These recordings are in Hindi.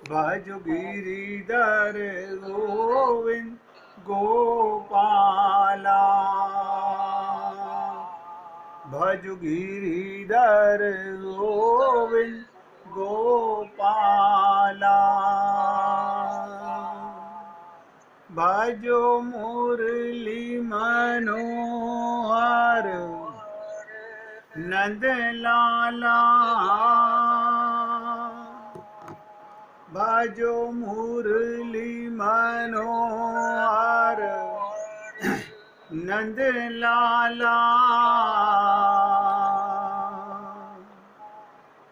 भज गिरिधर गोविंद गोपाला। भज गिरिधर गोविंद गोपाला। भजो मुरली मनोहर नंद लाला। भजो मुरली मनोहर नंद लाला।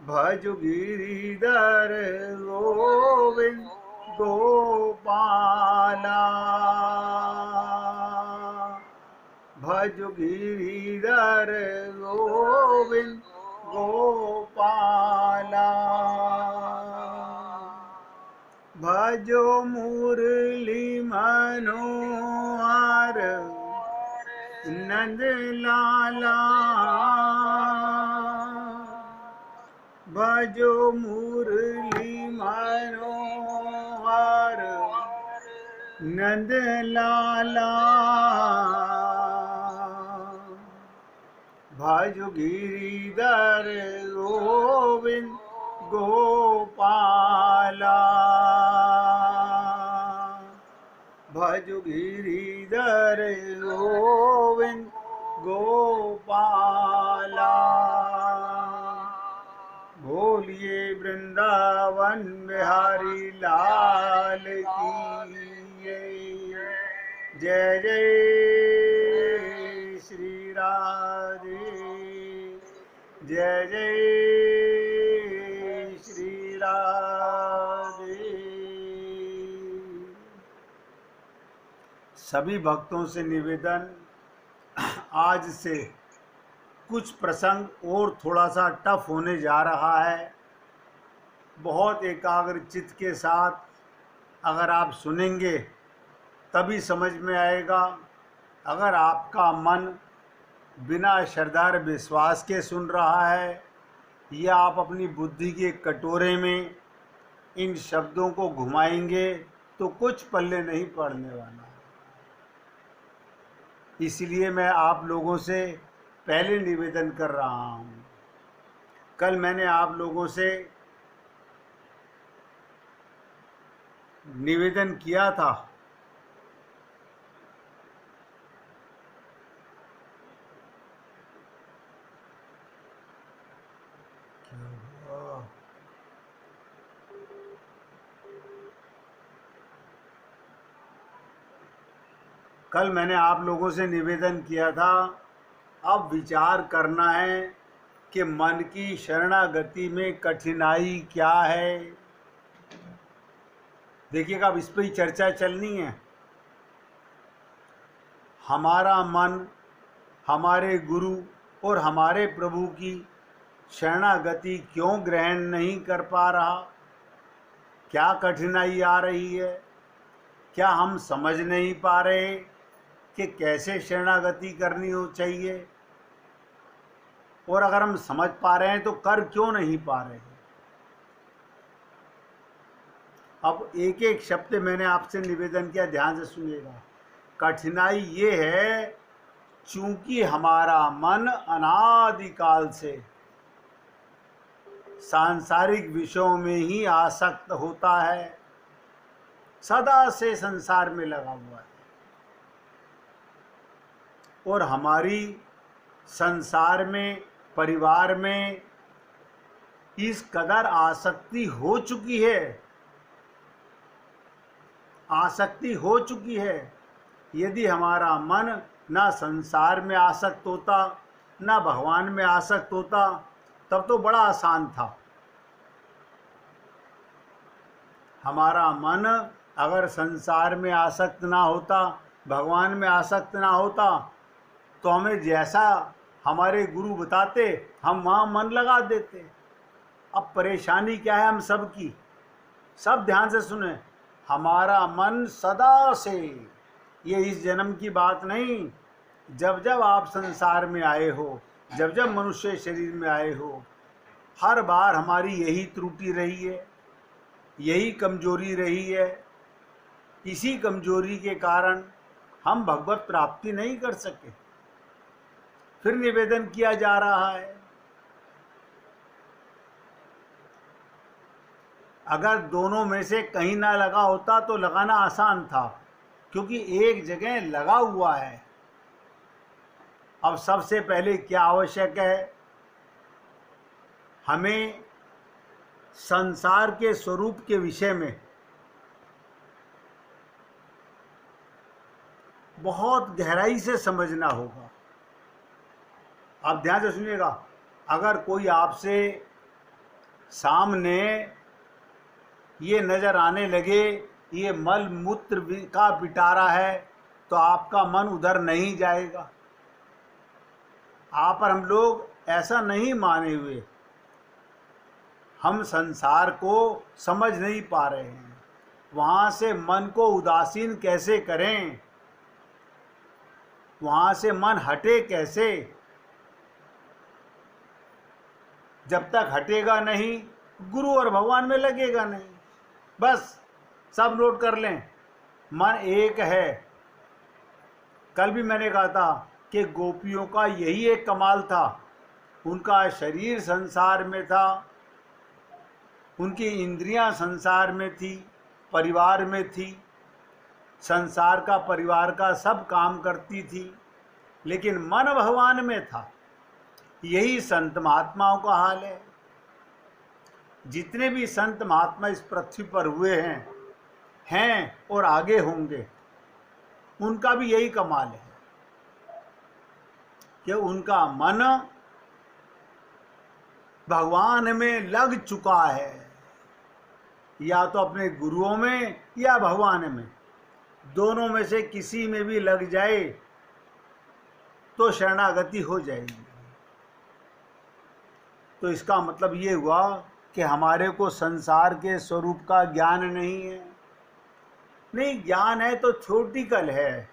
भज गिरिधर गोविंद गोपाला। भज गिरिधर गोविंद गोपाला। भजो मुरली मनोहर नंद लाला। भजो मुरली मनोहर नंद लाला। भज गिरिधर गोविंद गोपाला। भज गिरिधर गोविंद गोपाला। बोलिए वृंदावन बिहारी लाल की जय जय श्री राधे जय जय श्री राधे। सभी भक्तों से निवेदन, आज से कुछ प्रसंग और थोड़ा सा टफ होने जा रहा है। बहुत एकाग्र चित्त के साथ अगर आप सुनेंगे तभी समझ में आएगा। अगर आपका मन बिना श्रद्धा विश्वास के सुन रहा है या आप अपनी बुद्धि के कटोरे में इन शब्दों को घुमाएंगे तो कुछ पल्ले नहीं पड़ने वाला। इसलिए मैं आप लोगों से पहले निवेदन कर रहा हूँ। कल मैंने आप लोगों से निवेदन किया था कल मैंने आप लोगों से निवेदन किया था, अब विचार करना है कि मन की शरणागति में कठिनाई क्या है। देखिएगा, अब इस पर ही चर्चा चलनी है। हमारा मन हमारे गुरु और हमारे प्रभु की शरणागति क्यों ग्रहण नहीं कर पा रहा? क्या कठिनाई आ रही है? क्या हम समझ नहीं पा रहे कि कैसे शरणागति करनी हो चाहिए? और अगर हम समझ पा रहे हैं तो कर क्यों नहीं पा रहे? अब एक एक शब्द मैंने आपसे निवेदन किया, ध्यान से सुनिएगा। कठिनाई ये है, चूंकि हमारा मन अनादिकाल से सांसारिक विषयों में ही आसक्त होता है, सदा से संसार में लगा हुआ है, और हमारी संसार में, परिवार में इस कदर आसक्ति हो चुकी है। यदि हमारा मन ना संसार में आसक्त होता, ना भगवान में आसक्त होता, तब तो बड़ा आसान था। हमारा मन अगर संसार में आसक्त ना होता, भगवान में आसक्त ना होता, तो हमें जैसा हमारे गुरु बताते हम वहाँ मन लगा देते। अब परेशानी क्या है हम सबकी? सब ध्यान से सुने। हमारा मन सदा से, ये इस जन्म की बात नहीं, जब जब आप संसार में आए हो, जब जब मनुष्य शरीर में आए हो, हर बार हमारी यही त्रुटि रही है यही कमजोरी रही है। इसी कमजोरी के कारण हम भगवत प्राप्ति नहीं कर सके। फिर निवेदन किया जा रहा है, अगर दोनों में से कहीं ना लगा होता तो लगाना आसान था, क्योंकि एक जगह लगा हुआ है। अब सबसे पहले क्या आवश्यक है? हमें संसार के स्वरूप के विषय में बहुत गहराई से समझना होगा। आप ध्यान से सुनिएगा। अगर कोई आपसे सामने ये नज़र आने लगे ये मल मूत्र का पिटारा है, तो आपका मन उधर नहीं जाएगा। आप और हम लोग ऐसा नहीं माने हुए, हम संसार को समझ नहीं पा रहे हैं। वहाँ से मन को उदासीन कैसे करें, वहाँ से मन हटे कैसे? जब तक हटेगा नहीं, गुरु और भगवान में लगेगा नहीं। बस सब नोट कर लें, मन एक है। कल भी मैंने कहा था कि गोपियों का यही एक कमाल था। उनका शरीर संसार में था, उनकी इंद्रियां संसार में थी, परिवार में थी, संसार का परिवार का सब काम करती थी, लेकिन मन भगवान में था। यही संत महात्माओं का हाल है। जितने भी संत महात्मा इस पृथ्वी पर हुए हैं और आगे होंगे, उनका भी यही कमाल है कि उनका मन भगवान में लग चुका है, या तो अपने गुरुओं में या भगवान में। दोनों में से किसी में भी लग जाए तो शरणागति हो जाएगी। तो इसका मतलब ये हुआ कि हमारे को संसार के स्वरूप का ज्ञान नहीं है। नहीं, ज्ञान है तो थ्योरेटिकल है,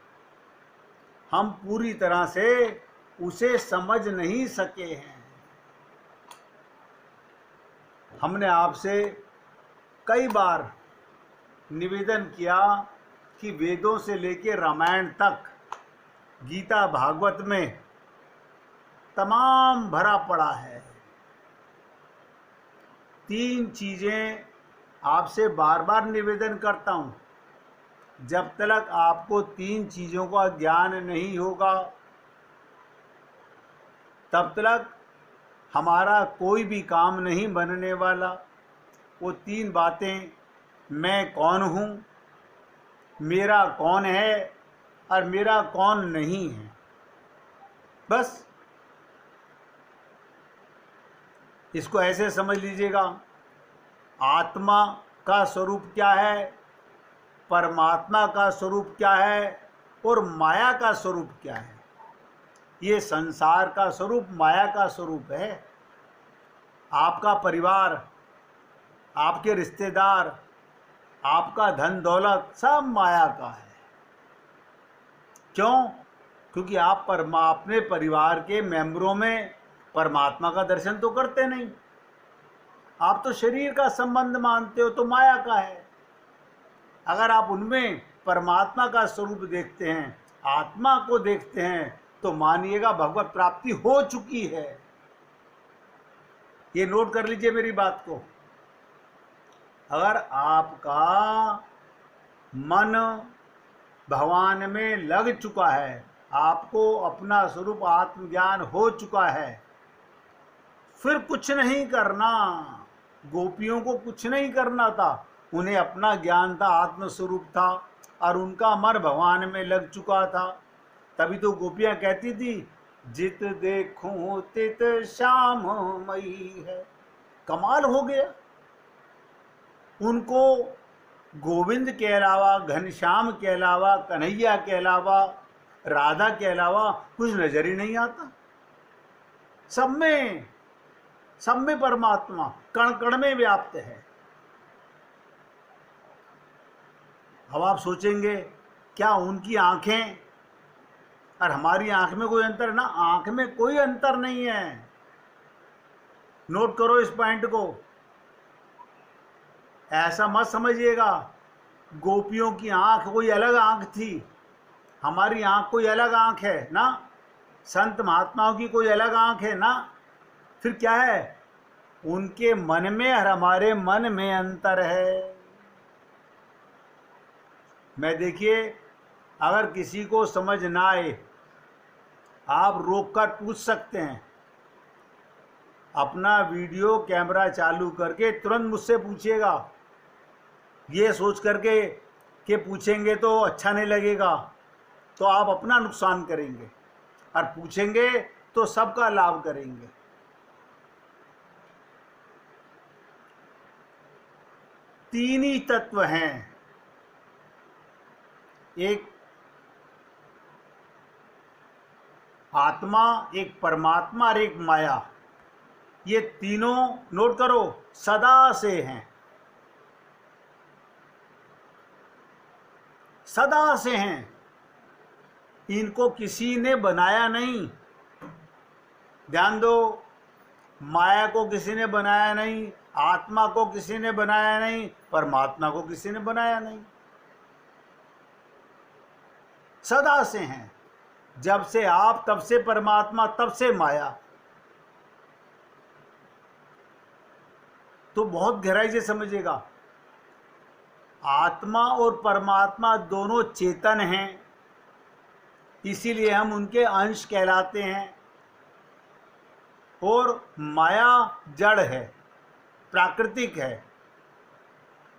हम पूरी तरह से उसे समझ नहीं सके हैं। हमने आपसे कई बार निवेदन किया कि वेदों से लेकर रामायण तक गीता भागवत में तमाम भरा पड़ा है। 3 चीज़ें आपसे बार बार निवेदन करता हूँ, जब तक आपको 3 चीज़ों का ज्ञान नहीं होगा तब तक हमारा कोई भी काम नहीं बनने वाला। वो 3 बातें, मैं कौन हूँ, मेरा कौन है और मेरा कौन नहीं है। बस इसको ऐसे समझ लीजिएगा, आत्मा का स्वरूप क्या है, परमात्मा का स्वरूप क्या है और माया का स्वरूप क्या है। ये संसार का स्वरूप माया का स्वरूप है। आपका परिवार, आपके रिश्तेदार, आपका धन दौलत सब माया का है। क्यों? क्योंकि आप अपने परिवार के मेंबरों में परमात्मा का दर्शन तो करते नहीं। आप तो शरीर का संबंध मानते हो, तो माया का है। अगर आप उनमें परमात्मा का स्वरूप देखते हैं, आत्मा को देखते हैं, तो मानिएगा भगवत प्राप्ति हो चुकी है। ये नोट कर लीजिए मेरी बात को। अगर आपका मन भगवान में लग चुका है, आपको अपना स्वरूप आत्मज्ञान हो चुका है, फिर कुछ नहीं करना। गोपियों को कुछ नहीं करना था, उन्हें अपना ज्ञान था, आत्मस्वरूप था, और उनका मन भगवान में लग चुका था। तभी तो गोपियां कहती थी, जित देखूं तित श्याम मई है। कमाल हो गया। उनको गोविंद के अलावा, घनश्याम के अलावा, कन्हैया के अलावा, राधा के अलावा कुछ नजर ही नहीं आता। सब में परमात्मा कण कण में व्याप्त है। अब आप सोचेंगे, क्या उनकी आंखें और हमारी आंख में कोई अंतर? ना, आंख में कोई अंतर नहीं है। नोट करो इस पॉइंट को। ऐसा मत समझिएगा गोपियों की आंख कोई अलग आंख थी, हमारी आंख कोई अलग आंख है ना, संत महात्माओं की कोई अलग आंख है ना। फिर क्या है, उनके मन में और हमारे मन में अंतर है। मैं देखिए, अगर किसी को समझ ना आए आप रोक कर पूछ सकते हैं, अपना वीडियो कैमरा चालू करके तुरंत मुझसे पूछिएगा। ये सोच करके कि पूछेंगे तो अच्छा नहीं लगेगा तो आप अपना नुकसान करेंगे, और पूछेंगे तो सबका लाभ करेंगे। तीन ही तत्व हैं, एक आत्मा, एक परमात्मा और एक माया। ये तीनों नोट करो सदा से हैं, सदा से हैं, इनको किसी ने बनाया नहीं। ध्यान दो, माया को किसी ने बनाया नहीं, आत्मा को किसी ने बनाया नहीं, परमात्मा को किसी ने बनाया नहीं, सदा से हैं। जब से आप तब से परमात्मा, तब से माया। तो बहुत गहराई से समझिएगा, आत्मा और परमात्मा दोनों चेतन हैं, इसीलिए हम उनके अंश कहलाते हैं। और माया जड़ है, प्राकृतिक है,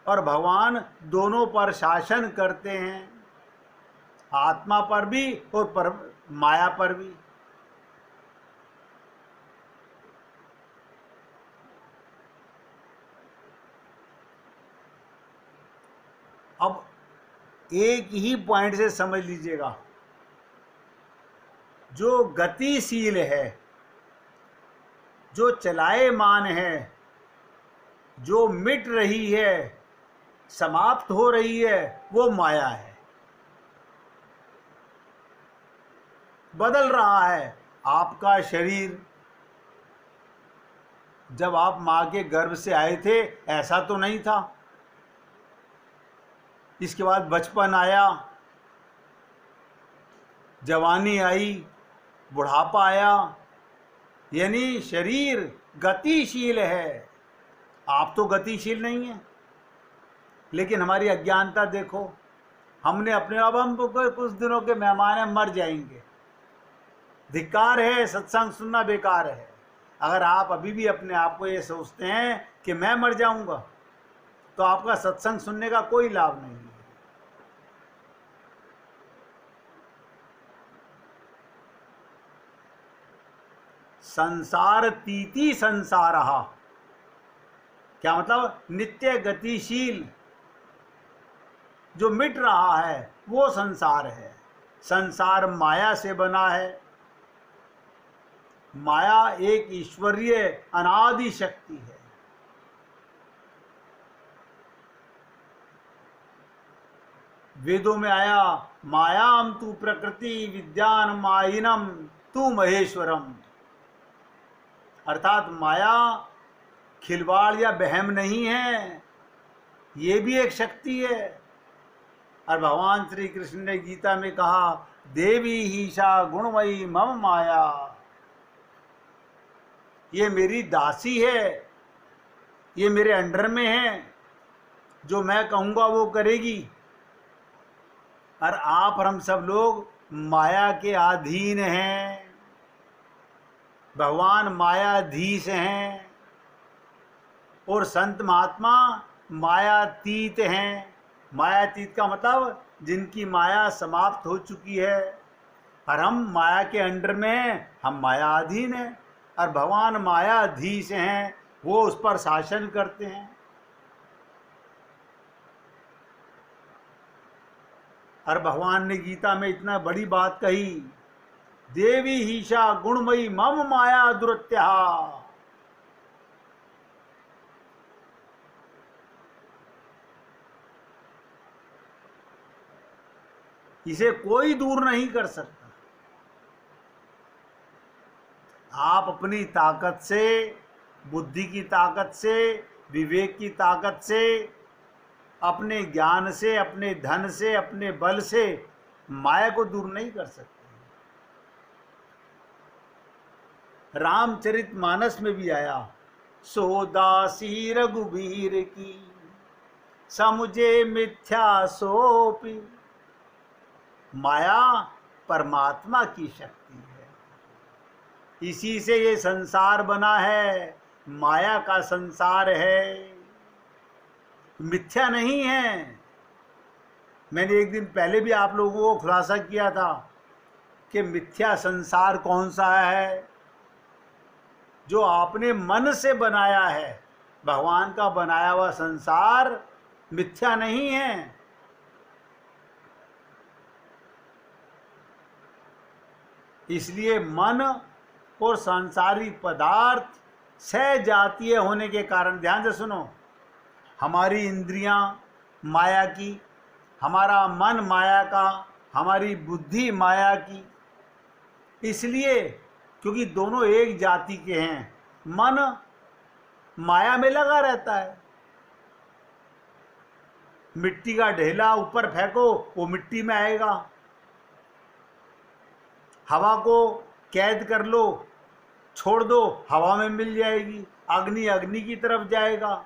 और भगवान दोनों पर शासन करते हैं, आत्मा पर भी और माया पर भी। अब एक ही पॉइंट से समझ लीजिएगा, जो गतिशील है, जो चलायमान है, जो मिट रही है, समाप्त हो रही है, वो माया है, बदल रहा है। आपका शरीर जब आप माँ के गर्भ से आए थे ऐसा तो नहीं था, इसके बाद बचपन आया, जवानी आई, बुढ़ापा आया, यानी शरीर गतिशील है। आप तो गतिशील नहीं हैं, लेकिन हमारी अज्ञानता देखो, हमने अपने, अब हम कुछ दिनों के मेहमान हैं, मर जाएंगे। धिक्कार है, सत्संग सुनना बेकार है। अगर आप अभी भी अपने आप को ये सोचते हैं कि मैं मर जाऊंगा, तो आपका सत्संग सुनने का कोई लाभ नहीं है। संसार तीति संसारः, क्या मतलब, नित्य गतिशील, जो मिट रहा है वो संसार है। संसार माया से बना है, माया एक ईश्वरीय अनादि शक्ति है। वेदों में आया, मायाम तू प्रकृति विद्यान मायिनम तू महेश्वरम, अर्थात माया खिलवाड़ या बहम नहीं है, ये भी एक शक्ति है। और भगवान श्री कृष्ण ने गीता में कहा, देवी हीशा गुणमयी मम माया, ये मेरी दासी है, ये मेरे अंडर में है, जो मैं कहूँगा वो करेगी। और आप और हम सब लोग माया के अधीन हैं, भगवान मायाधीश हैं, और संत महात्मा मायातीत हैं। मायातीत का मतलब जिनकी माया समाप्त हो चुकी है, और हम माया के अंडर में हैं, हम मायाधीन हैं, और भगवान मायाधीश हैं, वो उस पर शासन करते हैं। और भगवान ने गीता में इतना बड़ी बात कही, देवी हीशा गुणमयी मम माया दुरत्या, इसे कोई दूर नहीं कर सकता। आप अपनी ताकत से, बुद्धि की ताकत से, विवेक की ताकत से अपने ज्ञान से, अपने धन से, अपने बल से माया को दूर नहीं कर सकते। रामचरितमानस में भी आया, सो दासी रघुबीर की समुझे मिथ्या सोपी। माया परमात्मा की शक्ति है, इसी से ये संसार बना है, माया का संसार है, मिथ्या नहीं है। मैंने एक दिन पहले भी आप लोगों को खुलासा किया था कि मिथ्या संसार कौन सा है, जो आपने मन से बनाया है। भगवान का बनाया हुआ संसार मिथ्या नहीं है। इसलिए मन और सांसारिक पदार्थ सहजातीय होने के कारण, ध्यान से सुनो, हमारी इंद्रियां माया की, हमारा मन माया का, हमारी बुद्धि माया की, इसलिए क्योंकि दोनों एक जाति के हैं। मन माया में लगा रहता है। मिट्टी का ढेला ऊपर फेंको, वो मिट्टी में आएगा। हवा को कैद कर लो, छोड़ दो, हवा में मिल जाएगी। अग्नि अग्नि की तरफ जाएगा।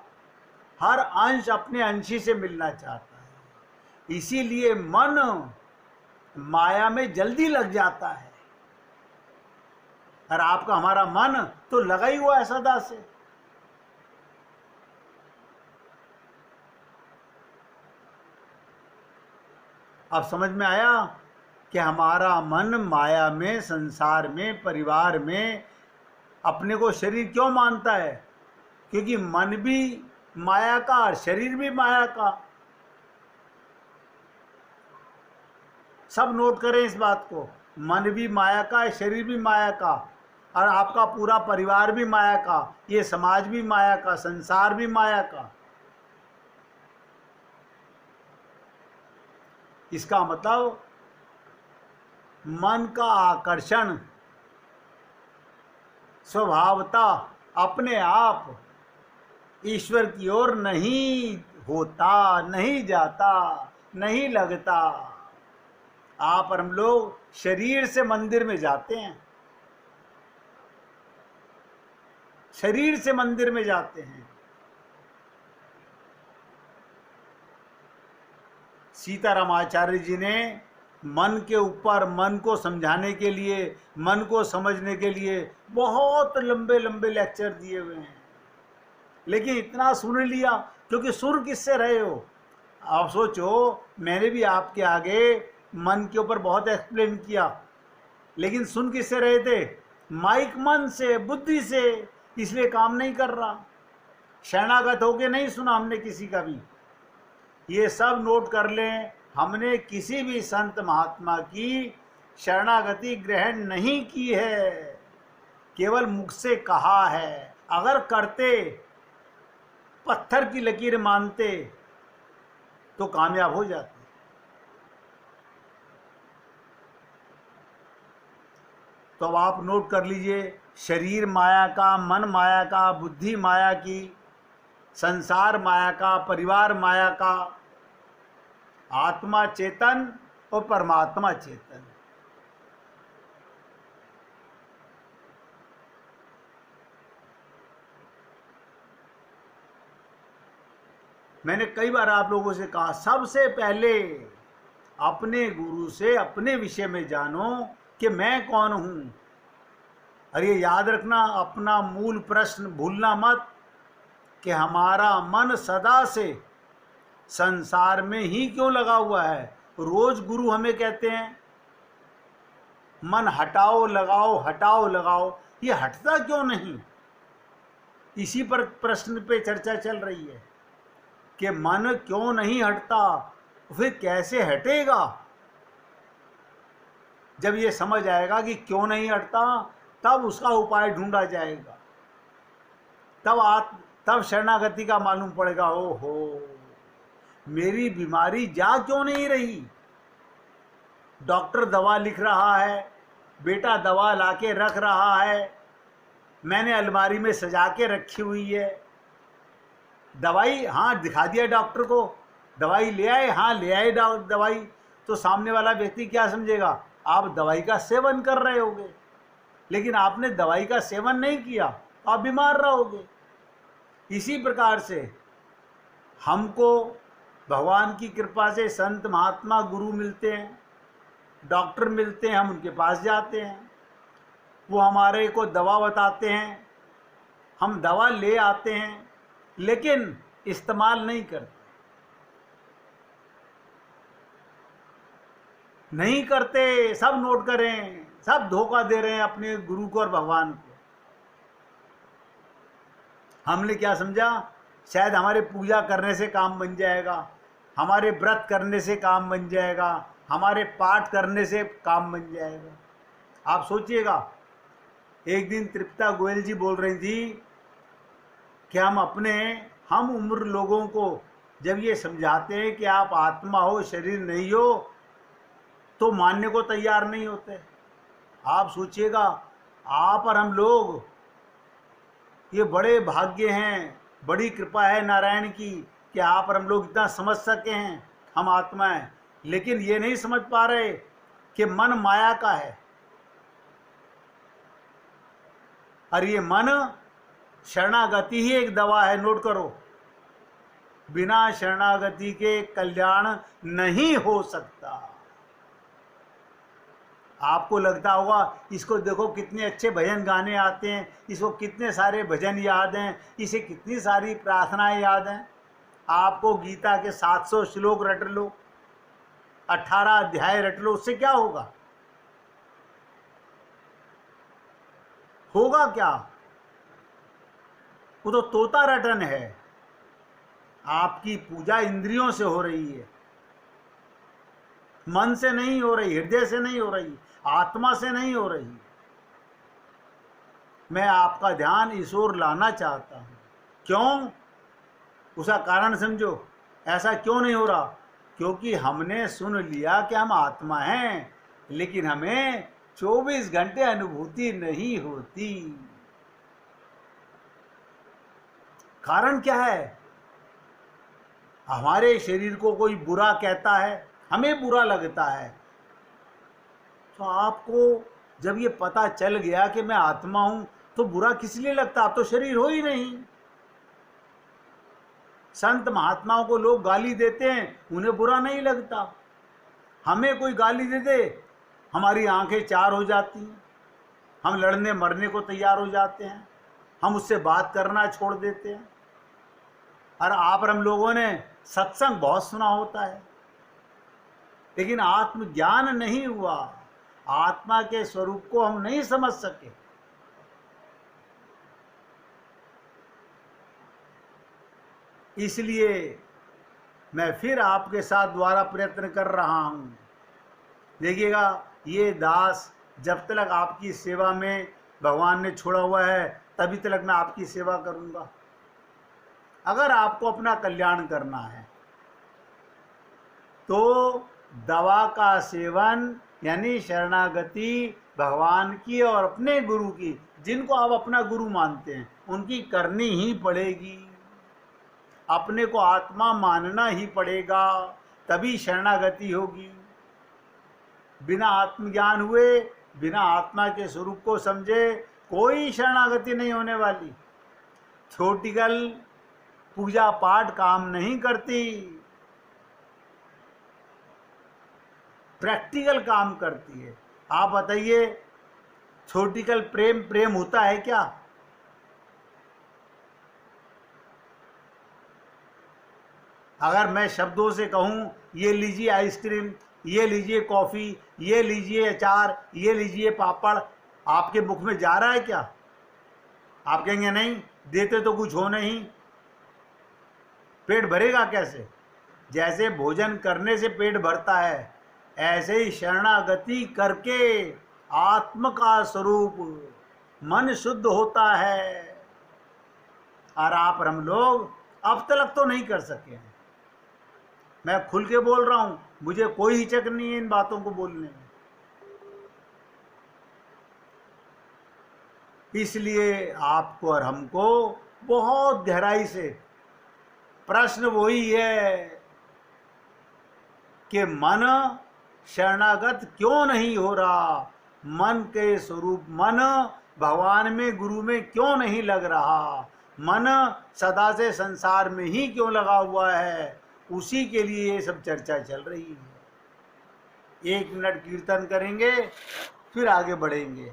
हर अंश अपने अंशी से मिलना चाहता है, इसीलिए मन माया में जल्दी लग जाता है। और आपका हमारा मन तो लगा ही हुआ है सदा से। अब समझ में आया कि हमारा मन माया में, संसार में, परिवार में अपने को शरीर क्यों मानता है? क्योंकि मन भी माया का और शरीर भी माया का। सब नोट करें इस बात को, मन भी माया का, शरीर भी माया का, और आपका पूरा परिवार भी माया का, ये समाज भी माया का, संसार भी माया का। इसका मतलब मन का आकर्षण स्वभावता अपने आप ईश्वर की ओर नहीं होता, नहीं जाता, नहीं लगता। आप और हम लोग शरीर से मंदिर में जाते हैं, शरीर से मंदिर में जाते हैं। सीतारामाचार्य जी ने मन के ऊपर, मन को समझाने के लिए, मन को समझने के लिए बहुत लंबे लंबे लेक्चर दिए हुए हैं। लेकिन इतना सुन लिया, क्योंकि सुन किससे रहे हो? आप सोचो, मैंने भी आपके आगे मन के ऊपर बहुत एक्सप्लेन किया, लेकिन सुन किससे रहे थे? माइक मन से, बुद्धि से। इसलिए काम नहीं कर रहा। शरणागत होके नहीं सुना हमने किसी का भी। ये सब नोट कर लें, हमने किसी भी संत महात्मा की शरणागति ग्रहण नहीं की है, केवल मुख से कहा है। अगर करते, पत्थर की लकीर मानते, तो कामयाब हो जाते। तो अब आप नोट कर लीजिए, शरीर माया का, मन माया का, बुद्धि माया की, संसार माया का, परिवार माया का, आत्मा चेतन और परमात्मा चेतन। मैंने कई बार आप लोगों से कहा, सबसे पहले अपने गुरु से अपने विषय में जानो कि मैं कौन हूं। और ये याद रखना, अपना मूल प्रश्न भूलना मत कि हमारा मन सदा से संसार में ही क्यों लगा हुआ है। रोज गुरु हमें कहते हैं मन हटाओ लगाओ, हटाओ लगाओ, ये हटता क्यों नहीं? इसी पर प्रश्न पे चर्चा चल रही है कि मन क्यों नहीं हटता, फिर कैसे हटेगा। जब ये समझ आएगा कि क्यों नहीं हटता, तब उसका उपाय ढूंढा जाएगा। तब शरणागति का मालूम पड़ेगा, ओहो मेरी बीमारी जा क्यों नहीं रही। डॉक्टर दवा लिख रहा है, बेटा दवा लाके रख रहा है, मैंने अलमारी में सजा के रखी हुई है। दवाई हाँ दिखा दिया डॉक्टर को, दवाई ले आए, हाँ ले आए दवाई, तो सामने वाला व्यक्ति क्या समझेगा, आप दवाई का सेवन कर रहे होगे। लेकिन आपने दवाई का सेवन नहीं किया तो आप बीमार रहोगे। इसी प्रकार से हमको भगवान की कृपा से संत महात्मा गुरु मिलते हैं, डॉक्टर मिलते हैं, हम उनके पास जाते हैं, वो हमारे को दवा बताते हैं, हम दवा ले आते हैं, लेकिन इस्तेमाल नहीं करते, नहीं करते। सब नोट करें, सब धोखा दे रहे हैं अपने गुरु को और भगवान को। हमने क्या समझा, शायद हमारे पूजा करने से काम बन जाएगा, हमारे व्रत करने से काम बन जाएगा, हमारे पाठ करने से काम बन जाएगा। आप सोचिएगा, एक दिन तृप्ता गोयल जी बोल रही थी कि हम उम्र लोगों को जब ये समझाते हैं कि आप आत्मा हो, शरीर नहीं हो, तो मानने को तैयार नहीं होते। आप सोचिएगा, आप और हम लोग, ये बड़े भाग्य हैं, बड़ी कृपा है नारायण की कि आप और हम लोग इतना समझ सके हैं हम आत्मा हैं। लेकिन ये नहीं समझ पा रहे कि मन माया का है, और ये मन शरणागति ही एक दवा है। नोट करो, बिना शरणागति के कल्याण नहीं हो सकता। आपको लगता होगा इसको देखो कितने अच्छे भजन गाने आते हैं, इसको कितने सारे भजन याद हैं, इसे कितनी सारी प्रार्थनाएं याद हैं। आपको गीता के 700 श्लोक रट लो, 18 अध्याय रट लो, उससे क्या होगा? होगा क्या? वो तो तोता रटन है। आपकी पूजा इंद्रियों से हो रही है, मन से नहीं हो रही, हृदय से नहीं हो रही, आत्मा से नहीं हो रही। मैं आपका ध्यान इस ओर लाना चाहता हूं। क्यों? उसका कारण समझो। ऐसा क्यों नहीं हो रहा? क्योंकि हमने सुन लिया कि हम आत्मा हैं, लेकिन हमें 24 घंटे अनुभूति नहीं होती। कारण क्या है? हमारे शरीर को कोई बुरा कहता है, हमें बुरा लगता है। तो आपको जब ये पता चल गया कि मैं आत्मा हूं, तो बुरा किस लिए लगता? आप तो शरीर हो ही नहीं। संत महात्माओं को लोग गाली देते हैं, उन्हें बुरा नहीं लगता। हमें कोई गाली दे दे, हमारी आंखें चार हो जाती हैं, हम लड़ने मरने को तैयार हो जाते हैं, हम उससे बात करना छोड़ देते हैं। और आप और हम लोगों ने सत्संग बहुत सुना होता है, लेकिन आत्मज्ञान नहीं हुआ, आत्मा के स्वरूप को हम नहीं समझ सके। इसलिए मैं फिर आपके साथ दोबारा प्रयत्न कर रहा हूं। देखिएगा, ये दास जब तक आपकी सेवा में भगवान ने छोड़ा हुआ है, तभी तक मैं आपकी सेवा करूंगा। अगर आपको अपना कल्याण करना है तो दवा का सेवन यानी शरणागति भगवान की और अपने गुरु की, जिनको आप अपना गुरु मानते हैं, उनकी करनी ही पड़ेगी। अपने को आत्मा मानना ही पड़ेगा, तभी शरणागति होगी। बिना आत्मज्ञान हुए, बिना आत्मा के स्वरूप को समझे, कोई शरणागति नहीं होने वाली। थ्योरेटिकल पूजा पाठ काम नहीं करती, प्रैक्टिकल काम करती है। आप बताइए, थ्योरेटिकल प्रेम प्रेम होता है क्या? अगर मैं शब्दों से कहूं, ये लीजिए आइसक्रीम, ये लीजिए कॉफ़ी, ये लीजिए अचार, ये लीजिए पापड़, आपके मुख में जा रहा है क्या? आप कहेंगे नहीं, देते तो कुछ हो नहीं। पेट भरेगा कैसे? जैसे भोजन करने से पेट भरता है, ऐसे ही शरणागति करके आत्म का स्वरूप मन शुद्ध होता है। और आप हम लोग अब तक तो नहीं कर सके हैं। मैं खुल के बोल रहा हूं, मुझे कोई हिचक नहीं है इन बातों को बोलने में। इसलिए आपको और हमको बहुत गहराई से प्रश्न वही है कि मन शरणागत क्यों नहीं हो रहा, मन के स्वरूप, मन भगवान में गुरु में क्यों नहीं लग रहा, मन सदा से संसार में ही क्यों लगा हुआ है। उसी के लिए ये सब चर्चा चल रही है। 1 मिनट कीर्तन करेंगे, फिर आगे बढ़ेंगे।